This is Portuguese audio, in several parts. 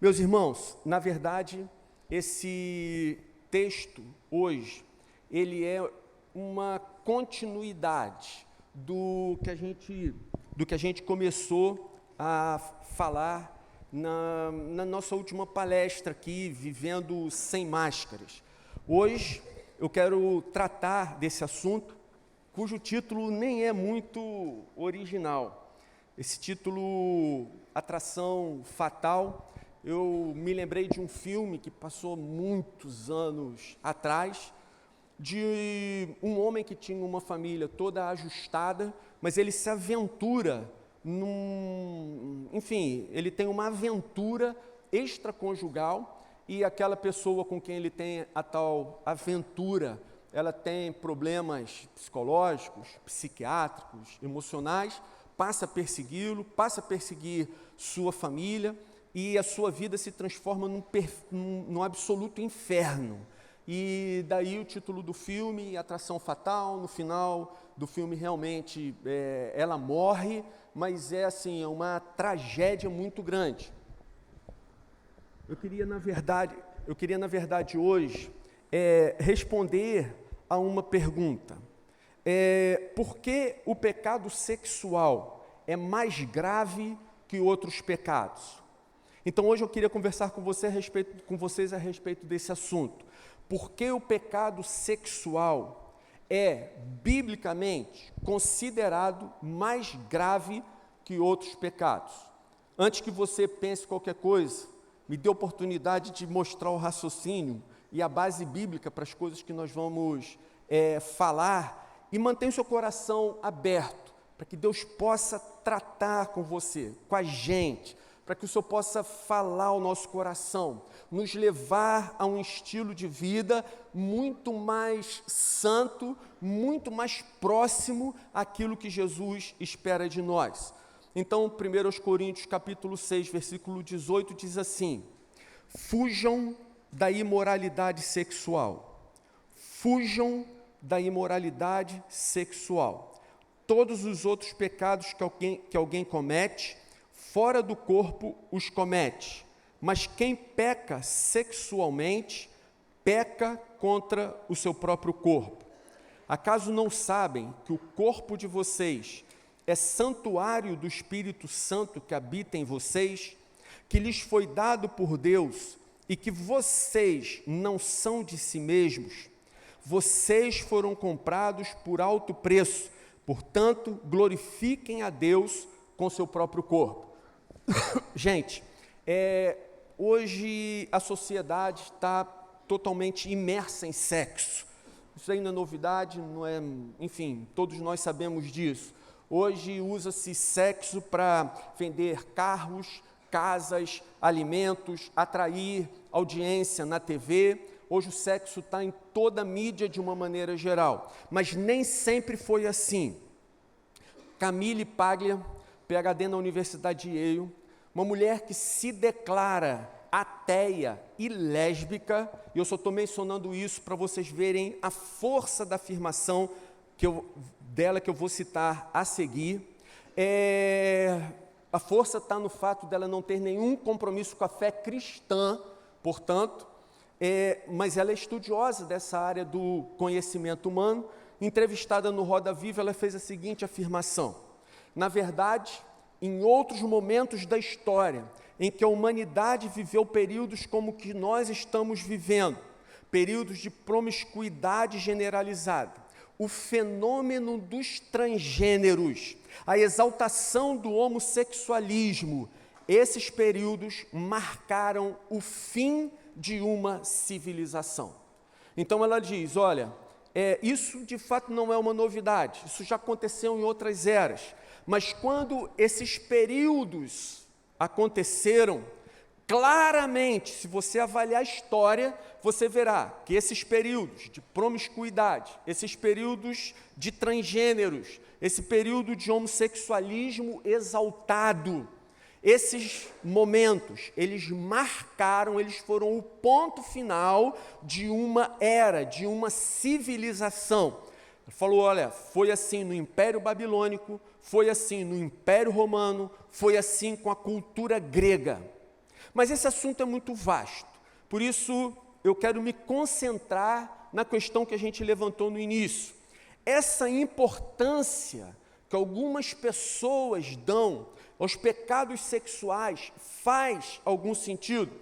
Meus irmãos, na verdade, esse texto hoje, ele é uma continuidade do que a gente começou a falar na nossa última palestra aqui, Vivendo Sem Máscaras. Hoje eu quero tratar desse assunto, cujo título nem é muito original. Esse título, Atração Fatal, eu me lembrei de um filme que passou muitos anos atrás, de um homem que tinha uma família toda ajustada, mas ele se aventura ele tem uma aventura extraconjugal e aquela pessoa com quem ele tem a tal aventura, ela tem problemas psicológicos, psiquiátricos, emocionais, passa a persegui-lo, passa a perseguir sua família e a sua vida se transforma num absoluto inferno. E daí o título do filme, Atração Fatal. No final do filme realmente ela morre, mas é uma tragédia muito grande. Eu queria na verdade hoje responder a uma pergunta. Por que o pecado sexual é mais grave que outros pecados? Então hoje eu queria conversar com vocês a respeito desse assunto. Por que o pecado sexual é, biblicamente, considerado mais grave que outros pecados? Antes que você pense qualquer coisa, me dê a oportunidade de mostrar o raciocínio e a base bíblica para as coisas que nós vamos falar, e mantenha o seu coração aberto, para que Deus possa tratar com você, com a gente, para que o Senhor possa falar ao nosso coração, nos levar a um estilo de vida muito mais santo, muito mais próximo àquilo que Jesus espera de nós. Então, 1 Coríntios capítulo 6, versículo 18, diz assim: fujam da imoralidade sexual. Fujam da imoralidade sexual. Todos os outros pecados que alguém comete, fora do corpo os comete, mas quem peca sexualmente, peca contra o seu próprio corpo. Acaso não sabem que o corpo de vocês é santuário do Espírito Santo que habita em vocês, que lhes foi dado por Deus e que vocês não são de si mesmos? Vocês foram comprados por alto preço, portanto, glorifiquem a Deus com seu próprio corpo. Gente, hoje a sociedade está totalmente imersa em sexo. Isso aí não é novidade, não é, enfim, todos nós sabemos disso. Hoje usa-se sexo para vender carros, casas, alimentos, atrair audiência na TV. Hoje o sexo está em toda a mídia de uma maneira geral, mas nem sempre foi assim. Camille Paglia, PhD na Universidade de Yale, uma mulher que se declara ateia e lésbica, e eu só estou mencionando isso para vocês verem a força da afirmação dela que eu vou citar a seguir. A força está no fato dela não ter nenhum compromisso com a fé cristã, portanto, mas ela é estudiosa dessa área do conhecimento humano. Entrevistada no Roda Viva, ela fez a seguinte afirmação: na verdade, em outros momentos da história, em que a humanidade viveu períodos como o que nós estamos vivendo, períodos de promiscuidade generalizada, o fenômeno dos transgêneros, a exaltação do homossexualismo, esses períodos marcaram o fim de uma civilização. Então ela diz, olha, isso de fato não é uma novidade, isso já aconteceu em outras eras, mas quando esses períodos aconteceram, claramente, se você avaliar a história, você verá que esses períodos de promiscuidade, esses períodos de transgêneros, esse período de homossexualismo exaltado, esses momentos, eles marcaram, eles foram o ponto final de uma era, de uma civilização. Ele falou, olha, foi assim no Império Babilônico, foi assim no Império Romano, foi assim com a cultura grega. Mas esse assunto é muito vasto, por isso eu quero me concentrar na questão que a gente levantou no início. Essa importância que algumas pessoas dão aos pecados sexuais faz algum sentido?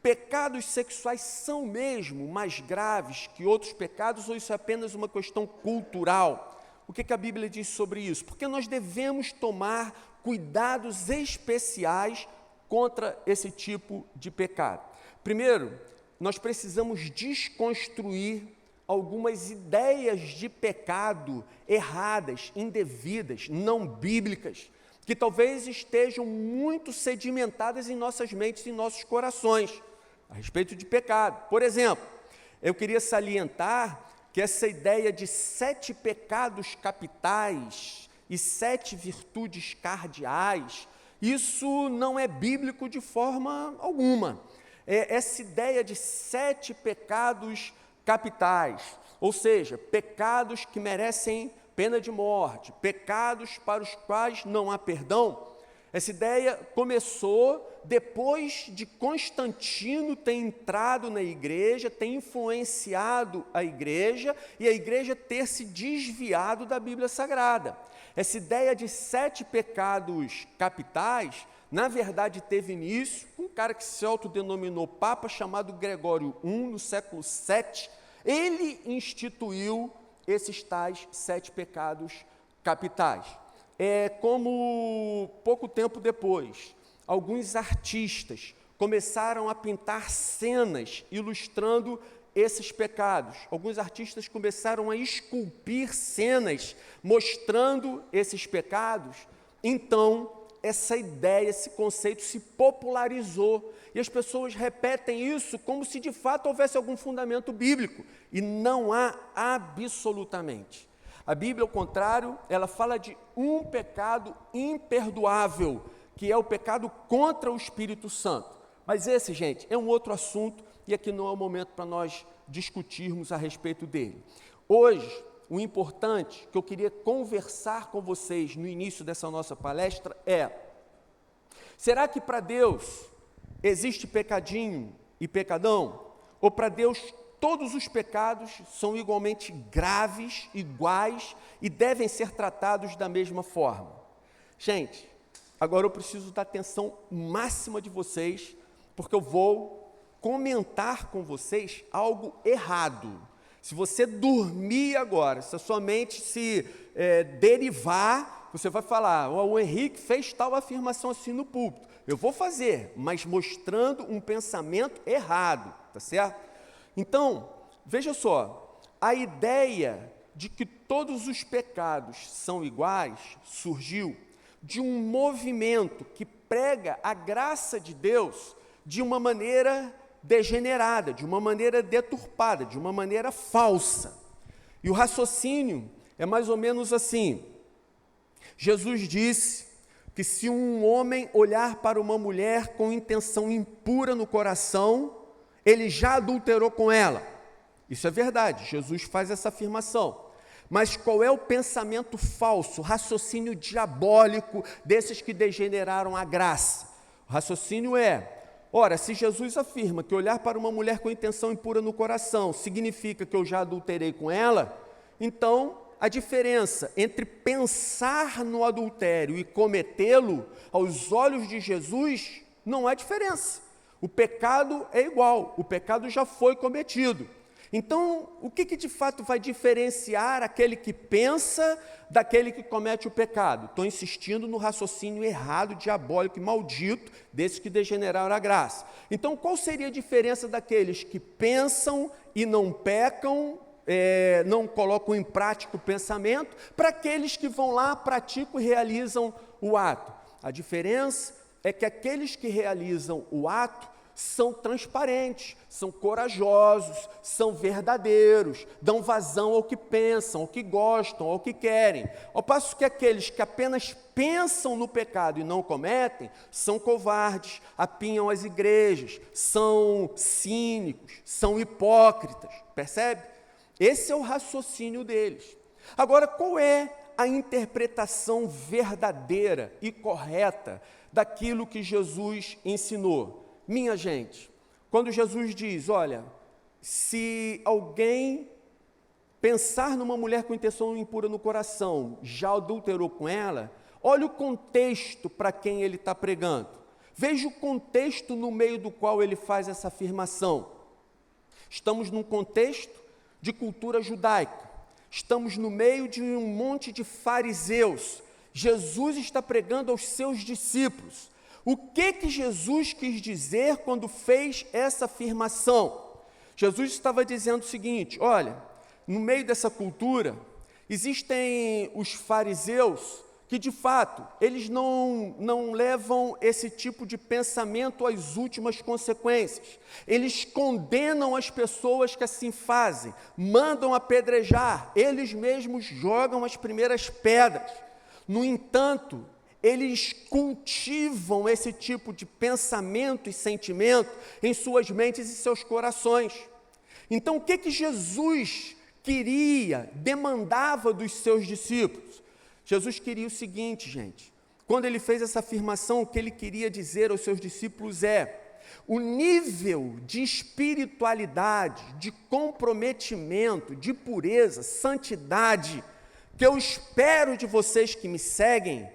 Pecados sexuais são mesmo mais graves que outros pecados ou isso é apenas uma questão cultural? O que a Bíblia diz sobre isso? Porque nós devemos tomar cuidados especiais contra esse tipo de pecado. Primeiro, nós precisamos desconstruir algumas ideias de pecado erradas, indevidas, não bíblicas, que talvez estejam muito sedimentadas em nossas mentes e em nossos corações, a respeito de pecado. Por exemplo, eu queria salientar que essa ideia de 7 pecados capitais e 7 virtudes cardeais, isso não é bíblico de forma alguma. Essa ideia de 7 pecados capitais, ou seja, pecados que merecem pena de morte, pecados para os quais não há perdão, essa ideia começou depois de Constantino ter entrado na igreja, ter influenciado a igreja e a igreja ter se desviado da Bíblia Sagrada. Essa ideia de 7 pecados capitais, na verdade, teve início com um cara que se autodenominou Papa, chamado Gregório I, no século VII. Ele instituiu esses tais 7 pecados capitais. Como pouco tempo depois, alguns artistas começaram a pintar cenas ilustrando esses pecados. Alguns artistas começaram a esculpir cenas mostrando esses pecados. Então, essa ideia, esse conceito se popularizou e as pessoas repetem isso como se de fato houvesse algum fundamento bíblico e não há absolutamente. A Bíblia, ao contrário, ela fala de um pecado imperdoável, que é o pecado contra o Espírito Santo. Mas esse, gente, é um outro assunto e aqui não é o momento para nós discutirmos a respeito dele. Hoje, o importante que eu queria conversar com vocês no início dessa nossa palestra é: será que para Deus existe pecadinho e pecadão? Ou para Deus todos os pecados são igualmente graves, iguais e devem ser tratados da mesma forma? Gente, agora eu preciso da atenção máxima de vocês, porque eu vou comentar com vocês algo errado. Se você dormir agora, se a sua mente se derivar, você vai falar: o Henrique fez tal afirmação assim no púlpito. Eu vou fazer, mas mostrando um pensamento errado, tá certo? Então, veja só, a ideia de que todos os pecados são iguais surgiu de um movimento que prega a graça de Deus de uma maneira degenerada, de uma maneira deturpada, de uma maneira falsa. E o raciocínio é mais ou menos assim: Jesus disse que se um homem olhar para uma mulher com intenção impura no coração, ele já adulterou com ela. Isso é verdade, Jesus faz essa afirmação. Mas qual é o pensamento falso, o raciocínio diabólico desses que degeneraram a graça? O raciocínio é: ora, se Jesus afirma que olhar para uma mulher com intenção impura no coração significa que eu já adulterei com ela, então a diferença entre pensar no adultério e cometê-lo, aos olhos de Jesus, não há diferença. O pecado é igual, o pecado já foi cometido. Então, o que de fato vai diferenciar aquele que pensa daquele que comete o pecado? Estou insistindo no raciocínio errado, diabólico e maldito desses que degeneraram a graça. Então, qual seria a diferença daqueles que pensam e não pecam, não colocam em prática o pensamento, para aqueles que vão lá, praticam e realizam o ato? A diferença é que aqueles que realizam o ato são transparentes, são corajosos, são verdadeiros, dão vazão ao que pensam, ao que gostam, ao que querem. Ao passo que aqueles que apenas pensam no pecado e não cometem, são covardes, apinham as igrejas, são cínicos, são hipócritas, percebe? Esse é o raciocínio deles. Agora, qual é a interpretação verdadeira e correta daquilo que Jesus ensinou? minha gente, quando Jesus diz, olha, se alguém pensar numa mulher com intenção impura no coração, já adulterou com ela, olha o contexto para quem ele está pregando. Veja o contexto no meio do qual ele faz essa afirmação. Estamos num contexto de cultura judaica. Estamos no meio de um monte de fariseus. Jesus está pregando aos seus discípulos. O que Jesus quis dizer quando fez essa afirmação? Jesus estava dizendo o seguinte, olha, no meio dessa cultura, existem os fariseus que, de fato, eles não levam esse tipo de pensamento às últimas consequências. Eles condenam as pessoas que assim fazem, mandam apedrejar, eles mesmos jogam as primeiras pedras. No entanto, eles cultivam esse tipo de pensamento e sentimento em suas mentes e seus corações. Então, o que Jesus queria, demandava dos seus discípulos? Jesus queria o seguinte, gente, quando ele fez essa afirmação, o que ele queria dizer aos seus discípulos o nível de espiritualidade, de comprometimento, de pureza, santidade, que eu espero de vocês que me seguem,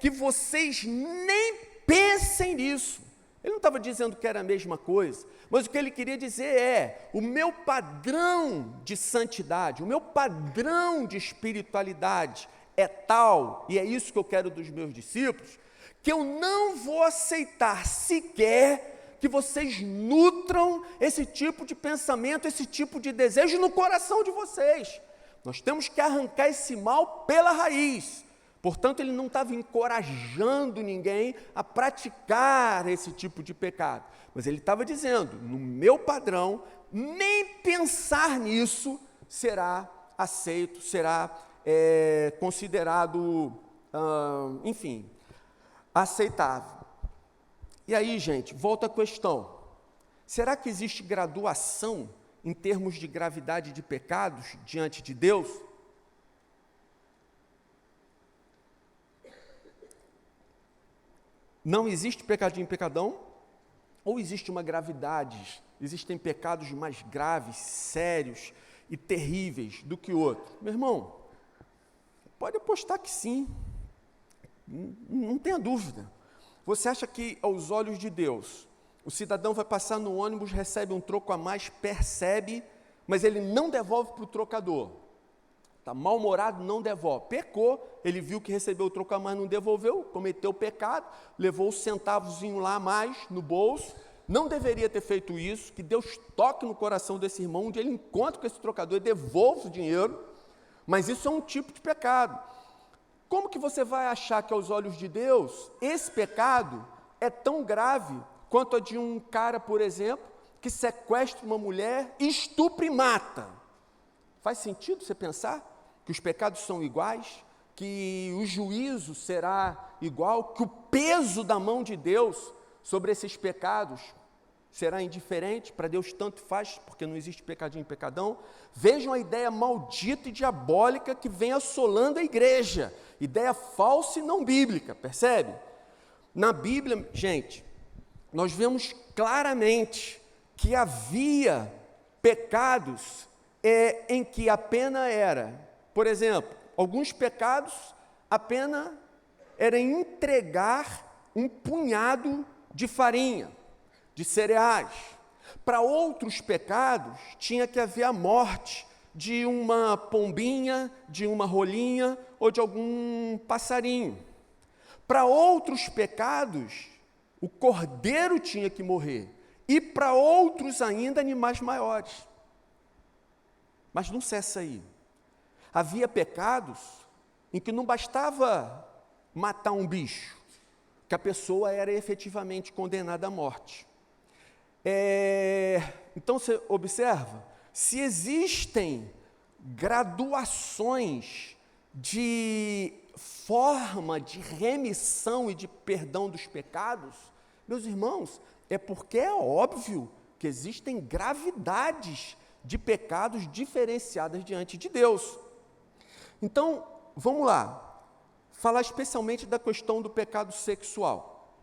que vocês nem pensem nisso. Ele não estava dizendo que era a mesma coisa, mas o que ele queria dizer o meu padrão de santidade, o meu padrão de espiritualidade é tal, e é isso que eu quero dos meus discípulos, que eu não vou aceitar sequer que vocês nutram esse tipo de pensamento, esse tipo de desejo no coração de vocês. Nós temos que arrancar esse mal pela raiz. Portanto, ele não estava encorajando ninguém a praticar esse tipo de pecado, mas ele estava dizendo, no meu padrão, nem pensar nisso será aceito, será considerado, aceitável. E aí, gente, volta à questão, será que existe graduação em termos de gravidade de pecados diante de Deus? Não existe pecadinho e pecadão? Ou existe uma gravidade? Existem pecados mais graves, sérios e terríveis do que outros? Meu irmão, pode apostar que sim. Não tenha dúvida. Você acha que, aos olhos de Deus, o cidadão vai passar no ônibus, recebe um troco a mais, percebe, mas ele não devolve para o trocador. Está mal-humorado, não devolve. Pecou, ele viu que recebeu o troco a mais, não devolveu, cometeu o pecado, levou os centavozinho lá a mais no bolso, não deveria ter feito isso, que Deus toque no coração desse irmão, onde ele encontra com esse trocador e devolve o dinheiro, mas isso é um tipo de pecado. Como que você vai achar que, aos olhos de Deus, esse pecado é tão grave quanto a de um cara, por exemplo, que sequestra uma mulher, estupra e mata? Faz sentido você pensar que os pecados são iguais, que o juízo será igual, que o peso da mão de Deus sobre esses pecados será indiferente? Para Deus tanto faz, porque não existe pecadinho e pecadão. Vejam a ideia maldita e diabólica que vem assolando a igreja, ideia falsa e não bíblica, percebe? Na Bíblia, gente, nós vemos claramente que havia pecados em que a pena era, por exemplo, alguns pecados, a pena era entregar um punhado de farinha, de cereais. Para outros pecados, tinha que haver a morte de uma pombinha, de uma rolinha ou de algum passarinho. Para outros pecados, o cordeiro tinha que morrer. E para outros ainda, animais maiores. Mas não cessa aí. Havia pecados em que não bastava matar um bicho, que a pessoa era efetivamente condenada à morte. Então você observa, se existem graduações de forma de remissão e de perdão dos pecados, meus irmãos, é porque é óbvio que existem gravidades de pecados diferenciadas diante de Deus. Então, vamos lá, falar especialmente da questão do pecado sexual.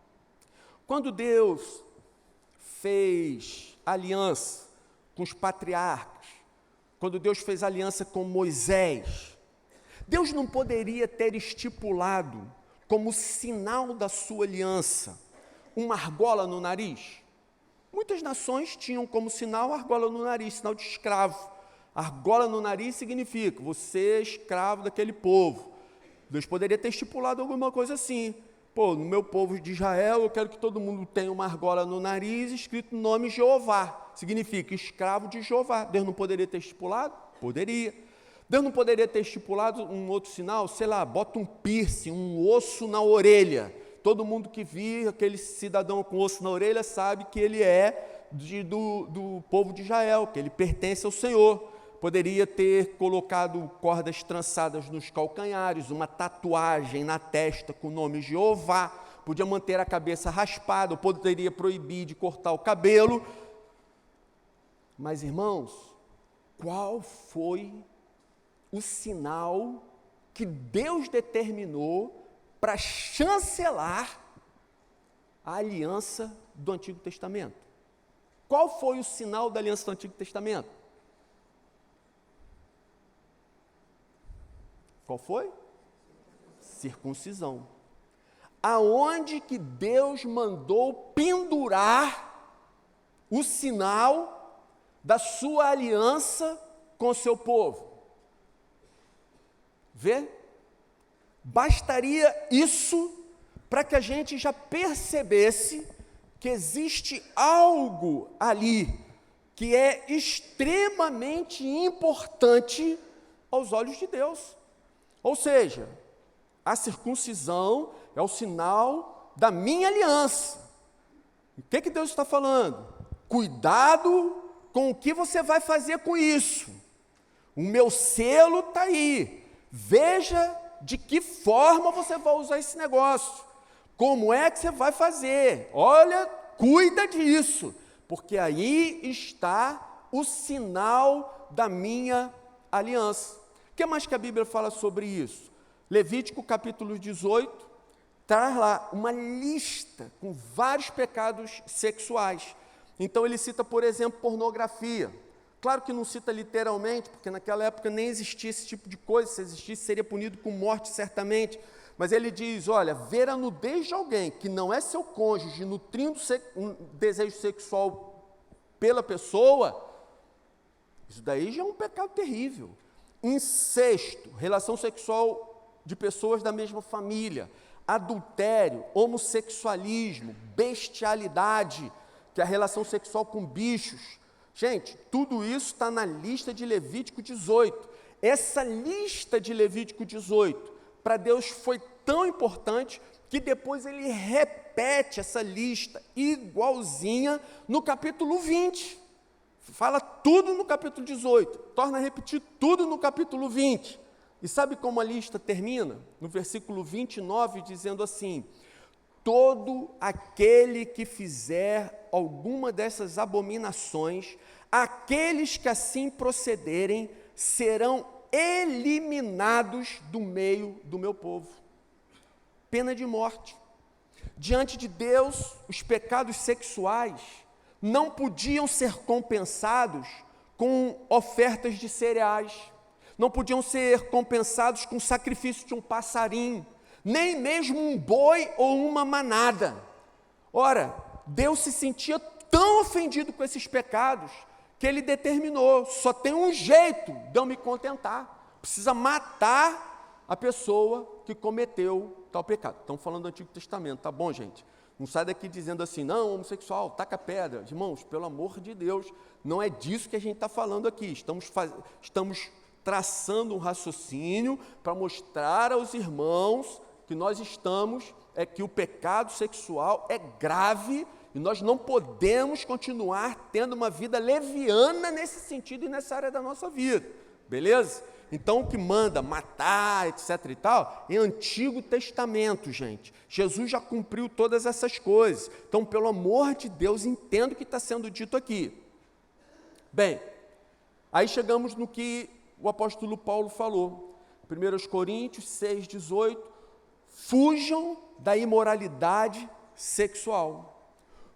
Quando Deus fez aliança com os patriarcas, quando Deus fez aliança com Moisés, Deus não poderia ter estipulado como sinal da sua aliança uma argola no nariz? Muitas nações tinham como sinal a argola no nariz, sinal de escravo. Argola no nariz significa, você é escravo daquele povo. Deus poderia ter estipulado alguma coisa assim. Pô, no meu povo de Israel, eu quero que todo mundo tenha uma argola no nariz, escrito o nome Jeová. Significa escravo de Jeová. Deus não poderia ter estipulado? Poderia. Deus não poderia ter estipulado um outro sinal? Sei lá, bota um piercing, um osso na orelha. Todo mundo que vir aquele cidadão com osso na orelha sabe que ele é do povo de Israel, que ele pertence ao Senhor. Poderia ter colocado cordas trançadas nos calcanhares, uma tatuagem na testa com o nome Jeová, podia manter a cabeça raspada, ou poderia proibir de cortar o cabelo. Mas, irmãos, qual foi o sinal que Deus determinou para chancelar a aliança do Antigo Testamento? Qual foi o sinal da aliança do Antigo Testamento? Qual foi? Circuncisão. Aonde que Deus mandou pendurar o sinal da sua aliança com o seu povo? Vê? Bastaria isso para que a gente já percebesse que existe algo ali que é extremamente importante aos olhos de Deus. Ou seja, a circuncisão é o sinal da minha aliança. O que Deus está falando? Cuidado com o que você vai fazer com isso. O meu selo está aí. Veja de que forma você vai usar esse negócio. Como é que você vai fazer? Olha, cuida disso, porque aí está o sinal da minha aliança. O que mais que a Bíblia fala sobre isso? Levítico capítulo 18, traz lá uma lista com vários pecados sexuais. Então ele cita, por exemplo, pornografia. Claro que não cita literalmente, porque naquela época nem existia esse tipo de coisa, se existisse seria punido com morte certamente. Mas ele diz, olha, ver a nudez de alguém que não é seu cônjuge, nutrindo um desejo sexual pela pessoa, isso daí já é um pecado terrível. Incesto, relação sexual de pessoas da mesma família, adultério, homossexualismo, bestialidade, que é a relação sexual com bichos. Gente, tudo isso está na lista de Levítico 18. Essa lista de Levítico 18, para Deus foi tão importante que depois ele repete essa lista igualzinha no capítulo 20. Fala tudo no capítulo 18, torna a repetir tudo no capítulo 20. E sabe como a lista termina? No versículo 29, dizendo assim: todo aquele que fizer alguma dessas abominações, aqueles que assim procederem, serão eliminados do meio do meu povo. Pena de morte. Diante de Deus, os pecados sexuais não podiam ser compensados com ofertas de cereais, não podiam ser compensados com sacrifício de um passarinho, nem mesmo um boi ou uma manada. Ora, Deus se sentia tão ofendido com esses pecados, que ele determinou, só tem um jeito de eu me contentar, precisa matar a pessoa que cometeu tal pecado. Estamos falando do Antigo Testamento, tá bom, gente? Não sai daqui dizendo assim, não, homossexual, taca pedra. Irmãos, pelo amor de Deus, não é disso que a gente está falando aqui. Estamos traçando um raciocínio para mostrar aos irmãos que nós que o pecado sexual é grave e nós não podemos continuar tendo uma vida leviana nesse sentido e nessa área da nossa vida, beleza? Então, o que manda matar, etc. e tal, é Antigo Testamento, gente. Jesus já cumpriu todas essas coisas. Então, pelo amor de Deus, entenda o que está sendo dito aqui. Bem, aí chegamos no que o apóstolo Paulo falou. 1 Coríntios 6,18. Fujam da imoralidade sexual.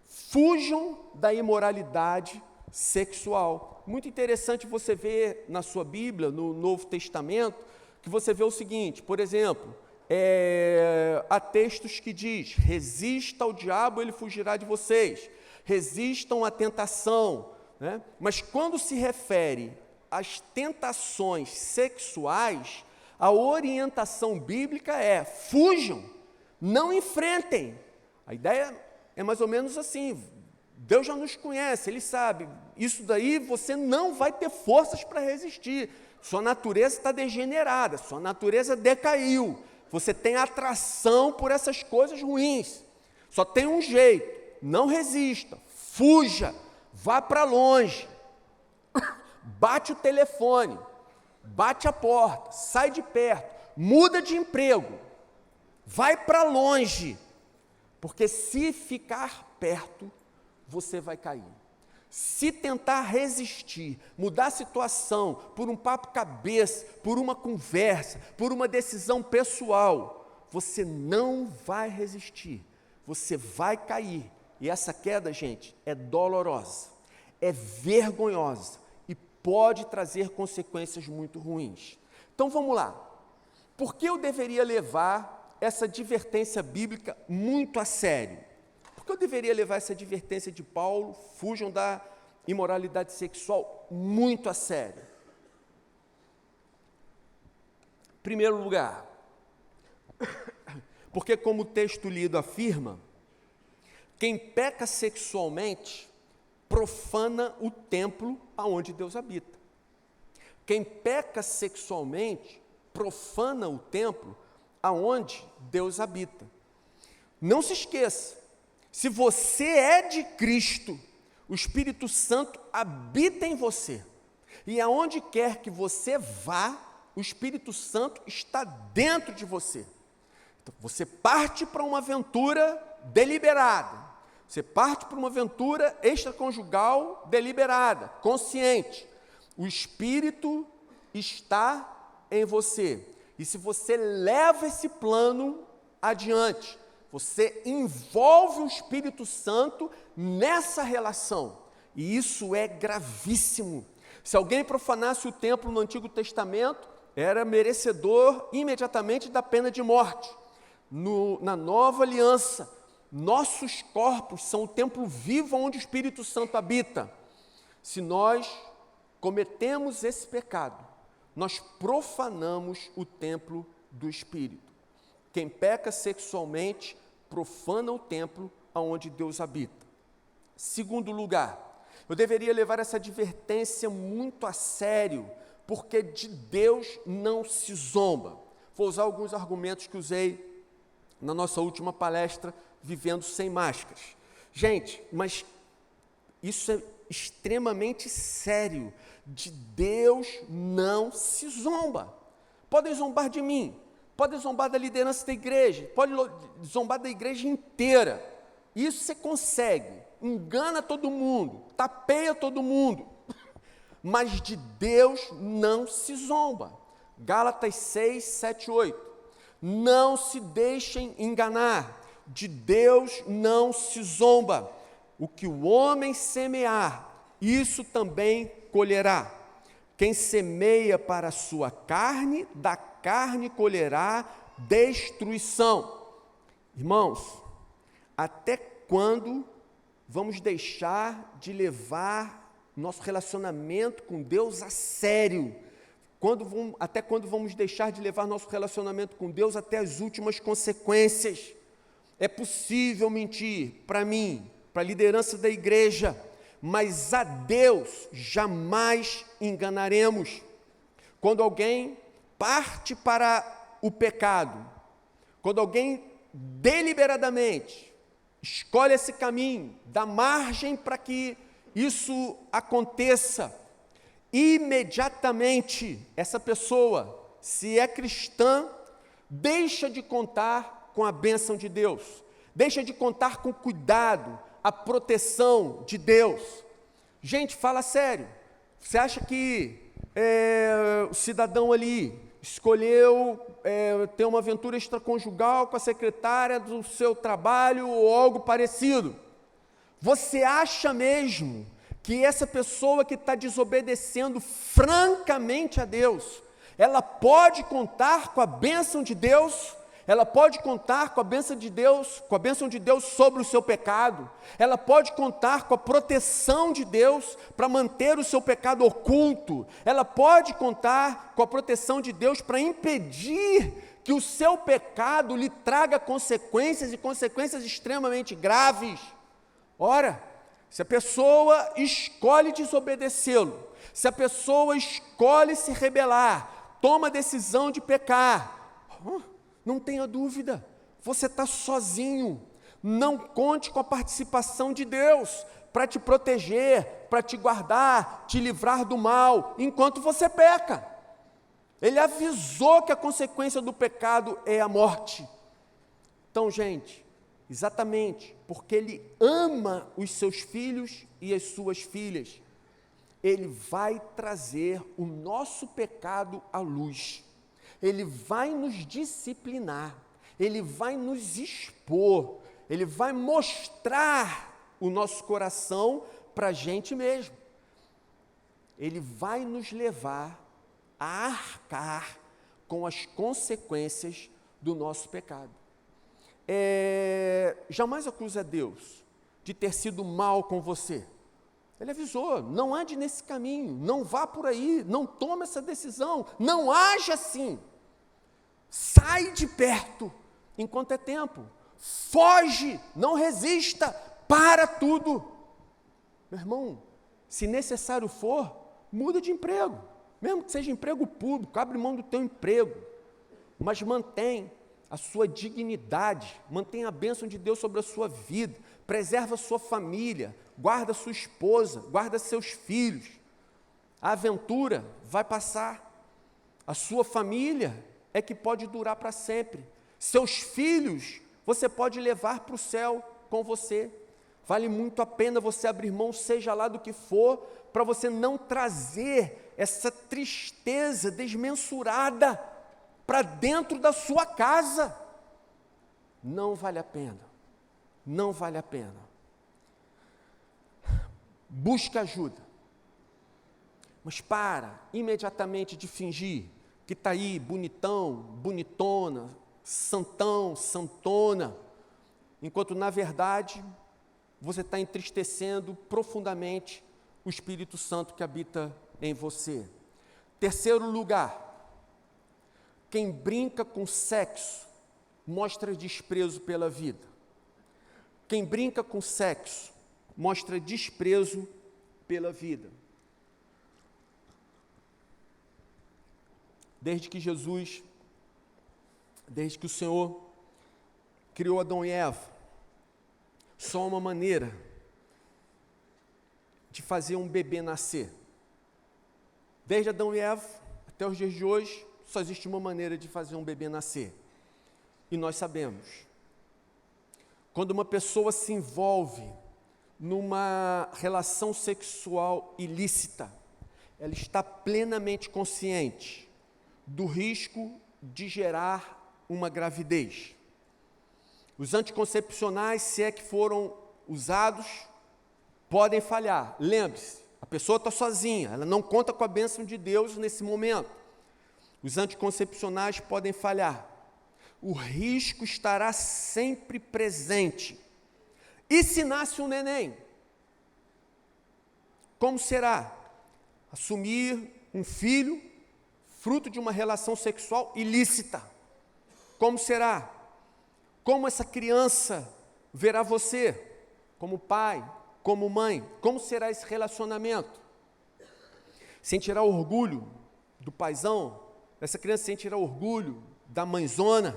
Fujam da imoralidade sexual. Muito interessante você ver na sua Bíblia, no Novo Testamento, que você vê o seguinte, por exemplo, há textos que diz, resista ao diabo, ele fugirá de vocês, resistam à tentação, né? Mas quando se refere às tentações sexuais, a orientação bíblica é, fujam, não enfrentem. A ideia é mais ou menos assim, Deus já nos conhece, Ele sabe, isso daí você não vai ter forças para resistir, sua natureza está degenerada, sua natureza decaiu, você tem atração por essas coisas ruins, só tem um jeito, não resista, fuja, vá para longe, bate o telefone, bate a porta, sai de perto, muda de emprego, vai para longe, porque se ficar perto, você vai cair. Se tentar resistir, mudar a situação por um papo cabeça, por uma conversa, por uma decisão pessoal, você não vai resistir, você vai cair. E essa queda, gente, é dolorosa, é vergonhosa e pode trazer consequências muito ruins. Então vamos lá. Por que eu deveria levar essa advertência bíblica muito a sério? Por que eu deveria levar essa advertência de Paulo, fujam da imoralidade sexual, muito a sério? Em primeiro lugar, porque como o texto lido afirma, quem peca sexualmente profana o templo aonde Deus habita. Quem peca sexualmente profana o templo aonde Deus habita. Não se esqueça, se você é de Cristo, o Espírito Santo habita em você. E aonde quer que você vá, o Espírito Santo está dentro de você. Então, você parte para uma aventura deliberada. Você parte para uma aventura extraconjugal deliberada, consciente. O Espírito está em você. E se você leva esse plano adiante, você envolve o Espírito Santo nessa relação. E isso é gravíssimo. Se alguém profanasse o templo no Antigo Testamento, era merecedor imediatamente da pena de morte. Na Nova Aliança, nossos corpos são o templo vivo onde o Espírito Santo habita. Se nós cometemos esse pecado, nós profanamos o templo do Espírito. Quem peca sexualmente profana o templo onde Deus habita. Segundo lugar, eu deveria levar essa advertência muito a sério, porque de Deus não se zomba. Vou usar alguns argumentos que usei na nossa última palestra, Vivendo Sem Máscaras. Gente, mas isso é extremamente sério. De Deus não se zomba. Podem zombar de mim, podem zombar da liderança da igreja, podem zombar da igreja inteira. Isso você consegue, engana todo mundo, tapeia todo mundo, mas de Deus não se zomba. Gálatas 6, 7, 8. Não se deixem enganar, de Deus não se zomba. O que o homem semear, isso também colherá. Quem semeia para a sua carne, da carne colherá destruição. Irmãos, até quando vamos deixar de levar nosso relacionamento com Deus a sério? Até quando vamos deixar de levar nosso relacionamento com Deus até as últimas consequências? É possível mentir para mim, para a liderança da igreja, mas a Deus jamais enganaremos. Quando alguém parte para o pecado, quando alguém deliberadamente escolhe esse caminho, dá margem para que isso aconteça, imediatamente essa pessoa, se é cristã, deixa de contar com a bênção de Deus, deixa de contar com o cuidado, a proteção de Deus. Gente, fala sério, você acha que o cidadão ali escolheu ter uma aventura extraconjugal com a secretária do seu trabalho ou algo parecido? Você acha mesmo que essa pessoa que está desobedecendo francamente a Deus, ela pode contar com a bênção de Deus? Ela pode contar com a bênção de Deus, sobre o seu pecado. Ela pode contar com a proteção de Deus para manter o seu pecado oculto. Ela pode contar com a proteção de Deus para impedir que o seu pecado lhe traga consequências e consequências extremamente graves. Ora, se a pessoa escolhe desobedecê-lo, se a pessoa escolhe se rebelar, toma a decisão de pecar, não tenha dúvida, você está sozinho. Não conte com a participação de Deus para te proteger, para te guardar, te livrar do mal, enquanto você peca. Ele avisou que a consequência do pecado é a morte. Então, gente, exatamente porque Ele ama os seus filhos e as suas filhas, Ele vai trazer o nosso pecado à luz. Ele vai nos disciplinar, Ele vai nos expor, Ele vai mostrar o nosso coração para a gente mesmo. Ele vai nos levar a arcar com as consequências do nosso pecado. Jamais acusa Deus de ter sido mal com você. Ele avisou, não ande nesse caminho, não vá por aí, não tome essa decisão, não age assim. Sai de perto enquanto é tempo. Foge, não resista, para tudo. Meu irmão, se necessário for, muda de emprego. Mesmo que seja emprego público, abre mão do teu emprego. Mas mantém a sua dignidade, mantém a bênção de Deus sobre a sua vida, preserva a sua família, guarda sua esposa, guarda seus filhos. A aventura vai passar. A sua família é que pode durar para sempre. Seus filhos, você pode levar para o céu com você. Vale muito a pena você abrir mão, seja lá do que for, para você não trazer essa tristeza desmensurada para dentro da sua casa. Não vale a pena. Não vale a pena. Busque ajuda. Mas para imediatamente de fingir que está aí bonitão, bonitona, santão, santona, enquanto na verdade você está entristecendo profundamente o Espírito Santo que habita em você. Terceiro lugar, quem brinca com sexo mostra desprezo pela vida. Quem brinca com sexo mostra desprezo pela vida. Desde que o Senhor criou Adão e Eva, só uma maneira de fazer um bebê nascer. Desde Adão e Eva até os dias de hoje, só existe uma maneira de fazer um bebê nascer. E nós sabemos, quando uma pessoa se envolve numa relação sexual ilícita, ela está plenamente consciente do risco de gerar uma gravidez. Os anticoncepcionais, se é que foram usados, podem falhar. Lembre-se, a pessoa está sozinha, ela não conta com a bênção de Deus nesse momento. Os anticoncepcionais podem falhar. O risco estará sempre presente. E se nasce um neném? Como será? Assumir um filho fruto de uma relação sexual ilícita. Como será? Como essa criança verá você? Como pai, como mãe? Como será esse relacionamento? Sentirá orgulho do paizão? Essa criança sentirá orgulho da mãezona,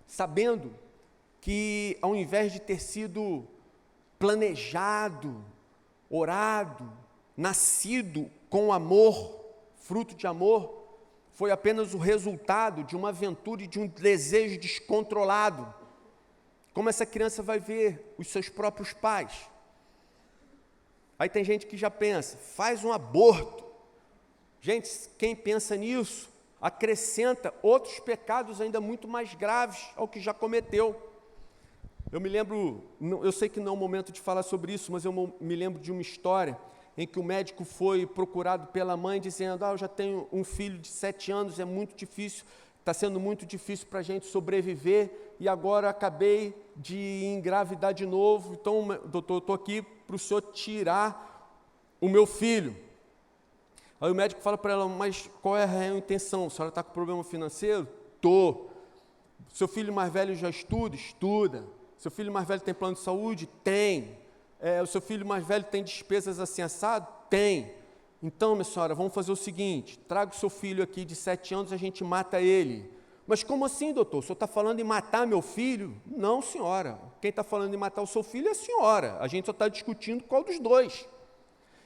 sabendo que ao invés de ter sido planejado, orado, nascido com amor, fruto de amor, foi apenas o resultado de uma aventura e de um desejo descontrolado. Como essa criança vai ver os seus próprios pais? Aí tem gente que já pensa, faz um aborto. Gente, quem pensa nisso, acrescenta outros pecados ainda muito mais graves ao que já cometeu. Eu me lembro, eu sei que não é o momento de falar sobre isso, mas eu me lembro de uma história em que o médico foi procurado pela mãe dizendo: eu já tenho um filho de 7 anos, é muito difícil, está sendo muito difícil para a gente sobreviver, e agora acabei de engravidar de novo, então, doutor, eu estou aqui para o senhor tirar o meu filho. Aí o médico fala para ela: mas qual é a real intenção? A senhora está com problema financeiro? Estou. Seu filho mais velho já estuda? Estuda. Seu filho mais velho tem plano de saúde? Tem. O seu filho mais velho tem despesas assim assado? Tem. Então, minha senhora, vamos fazer o seguinte: traga o seu filho aqui de 7 anos, a gente mata ele. Mas como assim, doutor? O senhor está falando em matar meu filho? Não, senhora. Quem está falando em matar o seu filho é a senhora. A gente só está discutindo qual dos dois.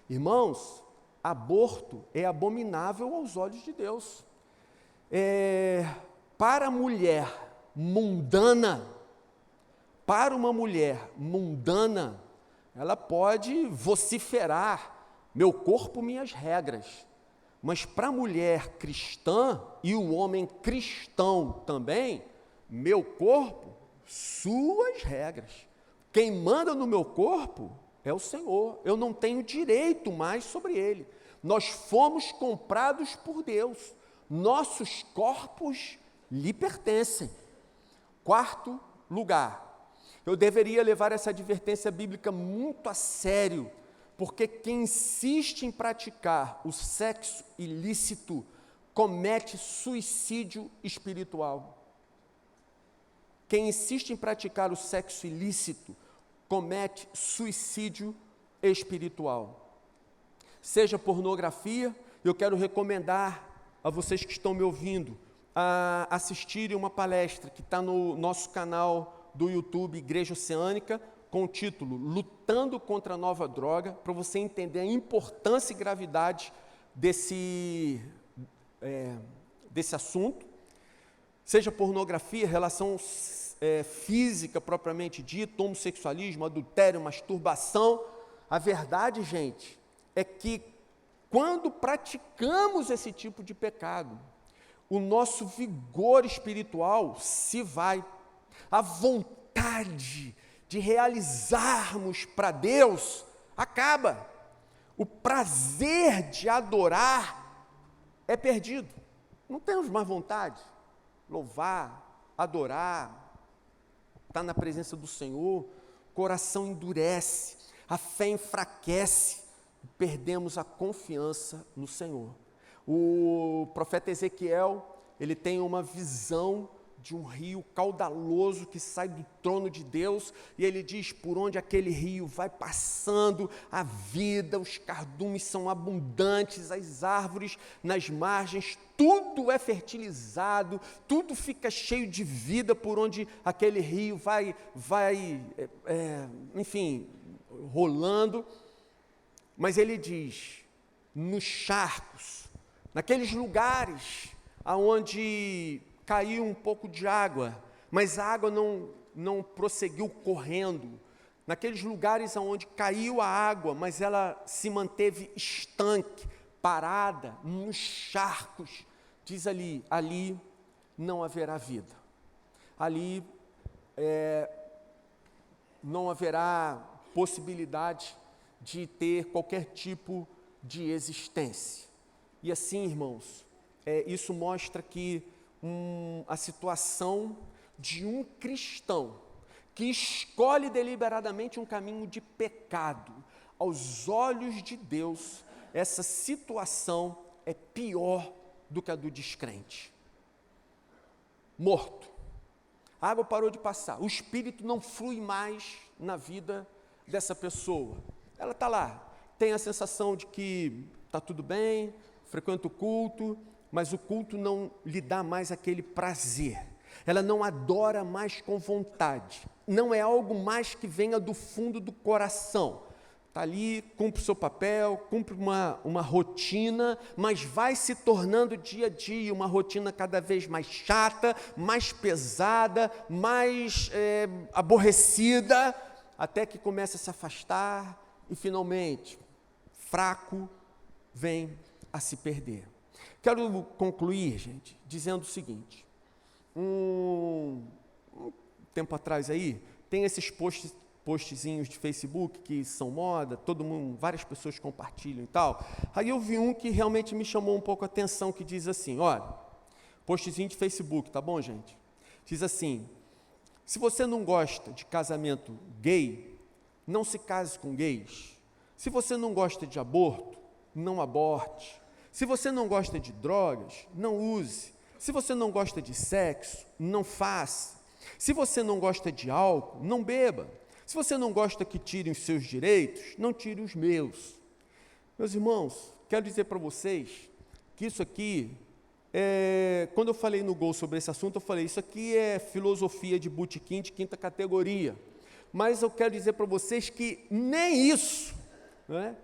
Irmãos, aborto é abominável aos olhos de Deus. Para a mulher mundana, para uma mulher mundana, ela pode vociferar: meu corpo, minhas regras. Mas para a mulher cristã e o homem cristão também, meu corpo, suas regras. Quem manda no meu corpo é o Senhor. Eu não tenho direito mais sobre ele. Nós fomos comprados por Deus. Nossos corpos lhe pertencem. 4º lugar, eu deveria levar essa advertência bíblica muito a sério, porque quem insiste em praticar o sexo ilícito comete suicídio espiritual. Quem insiste em praticar o sexo ilícito comete suicídio espiritual. Seja pornografia, eu quero recomendar a vocês que estão me ouvindo a assistirem uma palestra que está no nosso canal do YouTube Igreja Oceânica, com o título Lutando contra a Nova Droga, para você entender a importância e gravidade desse assunto. Seja pornografia, relação física propriamente dita, homossexualismo, adultério, masturbação. A verdade, gente, é que quando praticamos esse tipo de pecado, o nosso vigor espiritual se vai, a vontade de realizarmos para Deus acaba, o prazer de adorar é perdido, não temos mais vontade, louvar, adorar, estar na presença do Senhor, o coração endurece, a fé enfraquece, perdemos a confiança no Senhor. O profeta Ezequiel, ele tem uma visão de um rio caudaloso que sai do trono de Deus, e ele diz: por onde aquele rio vai passando, a vida, os cardumes são abundantes, as árvores nas margens, tudo é fertilizado, tudo fica cheio de vida por onde aquele rio vai rolando. Mas ele diz: nos charcos, naqueles lugares aonde caiu um pouco de água, mas a água não prosseguiu correndo, naqueles lugares aonde caiu a água, mas ela se manteve estanque, parada, nos charcos, diz ali não haverá vida, ali não haverá possibilidade de ter qualquer tipo de existência. E assim, irmãos, isso mostra que a situação de um cristão que escolhe deliberadamente um caminho de pecado, aos olhos de Deus, essa situação é pior do que a do descrente. Morto. A água parou de passar, o espírito não flui mais na vida dessa pessoa. Ela está lá, tem a sensação de que está tudo bem, frequenta o culto, mas o culto não lhe dá mais aquele prazer. Ela não adora mais com vontade. Não é algo mais que venha do fundo do coração. Está ali, cumpre o seu papel, cumpre uma rotina, mas vai se tornando dia a dia uma rotina cada vez mais chata, mais pesada, mais aborrecida, até que começa a se afastar e finalmente, fraco, vem a se perder. Quero concluir, gente, dizendo o seguinte: um tempo atrás aí, tem esses postzinhos de Facebook que são moda, todo mundo, várias pessoas compartilham e tal. Aí eu vi um que realmente me chamou um pouco a atenção, que diz assim, olha, postzinho de Facebook, tá bom, gente? Diz assim, se você não gosta de casamento gay, não se case com gays. Se você não gosta de aborto, não aborte. Se você não gosta de drogas, não use. Se você não gosta de sexo, não faça. Se você não gosta de álcool, não beba. Se você não gosta que tirem os seus direitos, não tire os meus. Meus irmãos, quero dizer para vocês que isso aqui, quando eu falei no Gol sobre esse assunto, eu falei, isso aqui é filosofia de botequim de 5ª categoria. Mas eu quero dizer para vocês que nem isso, né,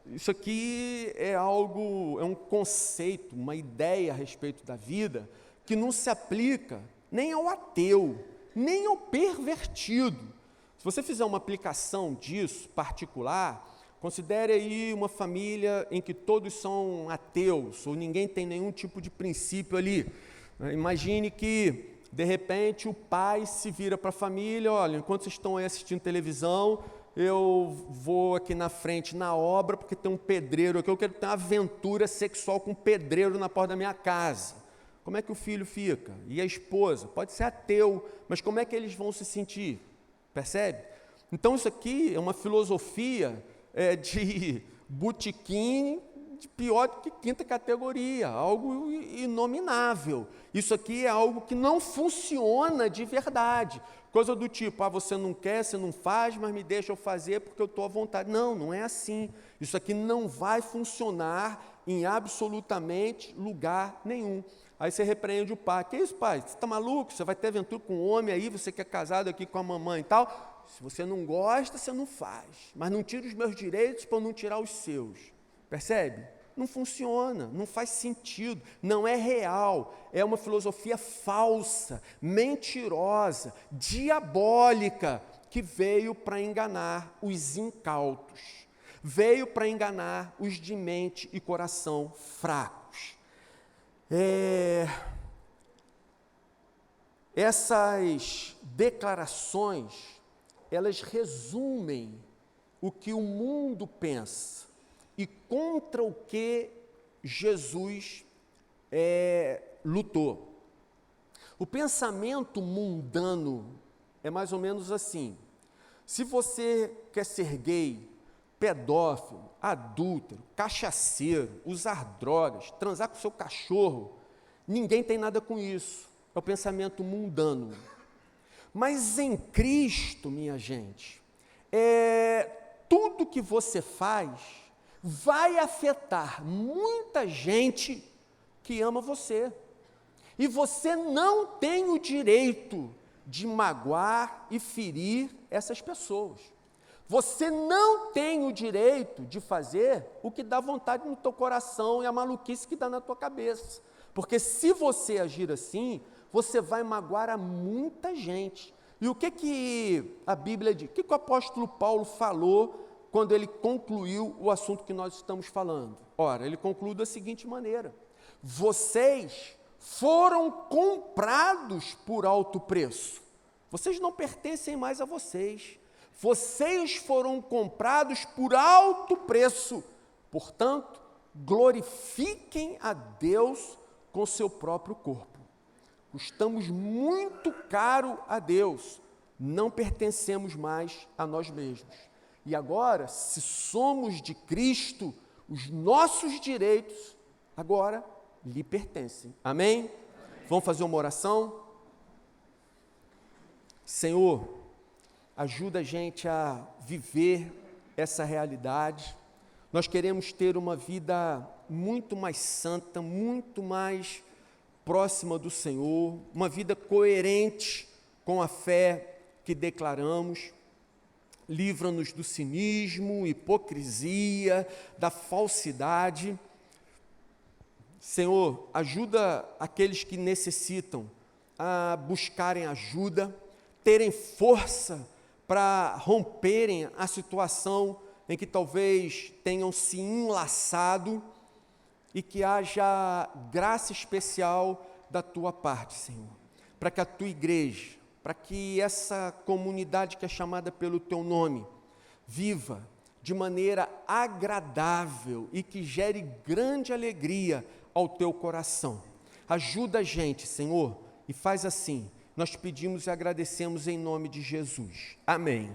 isso aqui é um conceito, uma ideia a respeito da vida, que não se aplica nem ao ateu, nem ao pervertido. Se você fizer uma aplicação disso, particular, considere aí uma família em que todos são ateus, ou ninguém tem nenhum tipo de princípio ali. Imagine que, de repente, o pai se vira para a família, olha, enquanto vocês estão aí assistindo televisão, eu vou aqui na frente na obra, porque tem um pedreiro aqui, eu quero ter uma aventura sexual com um pedreiro na porta da minha casa. Como é que o filho fica? E a esposa? Pode ser ateu, mas como é que eles vão se sentir? Percebe? Então isso aqui é uma filosofia de botequim, de pior do que 5ª categoria, algo inominável. Isso aqui é algo que não funciona de verdade. Coisa do tipo, você não quer, você não faz, mas me deixa eu fazer porque eu estou à vontade. Não, não é assim. Isso aqui não vai funcionar em absolutamente lugar nenhum. Aí você repreende o pai. Que isso, pai? Você está maluco? Você vai ter aventura com um homem aí, você que é casado aqui com a mamãe e tal. Se você não gosta, você não faz. Mas não tira os meus direitos para não tirar os seus. Percebe? Não funciona, não faz sentido, não é real, é uma filosofia falsa, mentirosa, diabólica, que veio para enganar os incautos, veio para enganar os de mente e coração fracos. Essas declarações, elas resumem o que o mundo pensa e contra o que Jesus lutou. O pensamento mundano é mais ou menos assim: se você quer ser gay, pedófilo, adúltero, cachaceiro, usar drogas, transar com seu cachorro, ninguém tem nada com isso. É o pensamento mundano. Mas em Cristo, minha gente, tudo que você faz vai afetar muita gente que ama você. E você não tem o direito de magoar e ferir essas pessoas. Você não tem o direito de fazer o que dá vontade no teu coração e a maluquice que dá na tua cabeça. Porque se você agir assim, você vai magoar a muita gente. E o que a Bíblia diz? O que o apóstolo Paulo falou quando ele concluiu o assunto que nós estamos falando? Ora, ele concluiu da seguinte maneira: vocês foram comprados por alto preço. Vocês não pertencem mais a vocês. Vocês foram comprados por alto preço. Portanto, glorifiquem a Deus com seu próprio corpo. Custamos muito caro a Deus. Não pertencemos mais a nós mesmos. E agora, se somos de Cristo, os nossos direitos agora lhe pertencem. Amém? Vamos fazer uma oração? Senhor, ajuda a gente a viver essa realidade. Nós queremos ter uma vida muito mais santa, muito mais próxima do Senhor, uma vida coerente com a fé que declaramos. Livra-nos do cinismo, hipocrisia, da falsidade. Senhor, ajuda aqueles que necessitam a buscarem ajuda, terem força para romperem a situação em que talvez tenham se enlaçado, e que haja graça especial da Tua parte, Senhor, para que a Tua igreja para que essa comunidade que é chamada pelo teu nome viva de maneira agradável e que gere grande alegria ao teu coração. Ajuda a gente, Senhor, e faz assim. Nós pedimos e agradecemos em nome de Jesus. Amém.